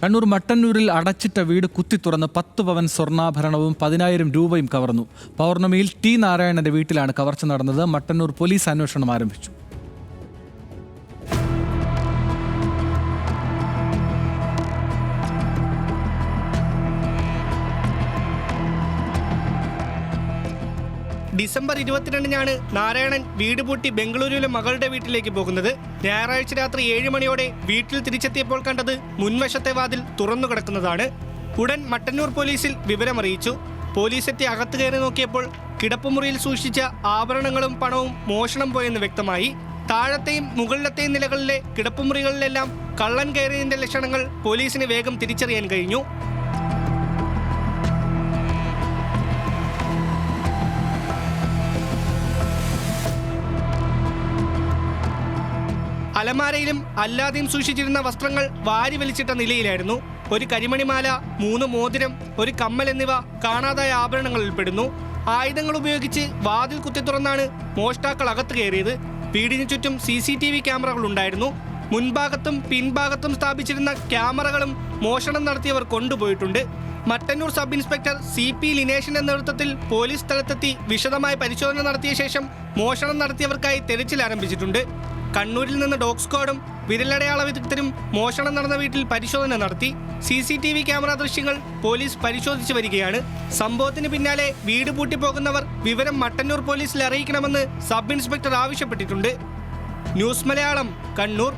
കണ്ണൂർ മട്ടന്നൂരിൽ അടച്ചിട്ട വീട് കുത്തി തുറന്ന് 10 പവൻ സ്വർണ്ണാഭരണവും 10,000 രൂപയും കവർന്നു. പൗർണമിയിൽ ടി നാരായണന്റെ വീട്ടിലാണ് കവർച്ച നടന്നത്. മട്ടന്നൂർ പോലീസ് അന്വേഷണം ആരംഭിച്ചു. ഡിസംബർ 22-നാണ് നാരായണൻ വീട് പൂട്ടി ബംഗളൂരുവിലെ മകളുടെ വീട്ടിലേക്ക് പോകുന്നത്. ഞായറാഴ്ച രാത്രി 7 മണിയോടെ വീട്ടിൽ തിരിച്ചെത്തിയപ്പോൾ കണ്ടത് മുൻവശത്തെ വാതിൽ തുറന്നു കിടക്കുന്നതാണ്. ഉടൻ മട്ടന്നൂർ പോലീസിൽ വിവരമറിയിച്ചു. പോലീസ് എത്തി അകത്ത് കയറി നോക്കിയപ്പോൾ കിടപ്പുമുറിയിൽ സൂക്ഷിച്ച ആഭരണങ്ങളും പണവും മോഷണം പോയെന്ന് വ്യക്തമായി. താഴത്തെയും മുകളിലത്തെയും നിലകളിലെ കിടപ്പുമുറികളിലെല്ലാം കള്ളൻ കയറിയതിന്റെ ലക്ഷണങ്ങൾ പോലീസിന് വേഗം തിരിച്ചറിയാൻ കഴിഞ്ഞു. അലമാരയിലും അല്ലാതെയും സൂക്ഷിച്ചിരുന്ന വസ്ത്രങ്ങൾ വാരി വലിച്ചിട്ട നിലയിലായിരുന്നു. ഒരു കരിമണിമാല, 3 മോതിരം, ഒരു കമ്മൽ എന്നിവ കാണാതായ ആഭരണങ്ങളിൽ പെടുന്നു. ആയുധങ്ങൾ ഉപയോഗിച്ച് വാതിൽ കുത്തി തുറന്നാണ് മോഷ്ടാക്കൾ അകത്ത് കയറിയത്. വീടിന് ചുറ്റും CCTV ക്യാമറകൾ ഉണ്ടായിരുന്നു. മുൻഭാഗത്തും പിൻഭാഗത്തും സ്ഥാപിച്ചിരുന്ന ക്യാമറകളും മോഷണം നടത്തിയവർ കൊണ്ടുപോയിട്ടുണ്ട്. മട്ടന്നൂർ സബ് ഇൻസ്പെക്ടർ CP ലിനേഷിന്റെ നേതൃത്വത്തിൽ പോലീസ് സ്ഥലത്തെത്തി വിശദമായ പരിശോധന നടത്തിയ ശേഷം മോഷണം നടത്തിയവർക്കായി തെരച്ചിൽ ആരംഭിച്ചിട്ടുണ്ട്. കണ്ണൂരിൽ നിന്ന് ഡോഗ് സ്ക്വാഡും വിരലടയാള വിദഗ്ധരും മോഷണം നടന്ന വീട്ടിൽ പരിശോധന നടത്തി. CCTV ക്യാമറ ദൃശ്യങ്ങൾ പോലീസ് പരിശോധിച്ചു വരികയാണ്. സംഭവത്തിന് പിന്നാലെ വീട് പൂട്ടിപ്പോകുന്നവർ വിവരം മട്ടന്നൂർ പോലീസിൽ അറിയിക്കണമെന്ന് സബ് ഇൻസ്പെക്ടർ ആവശ്യപ്പെട്ടിട്ടുണ്ട്. ന്യൂസ് മലയാളം, കണ്ണൂർ.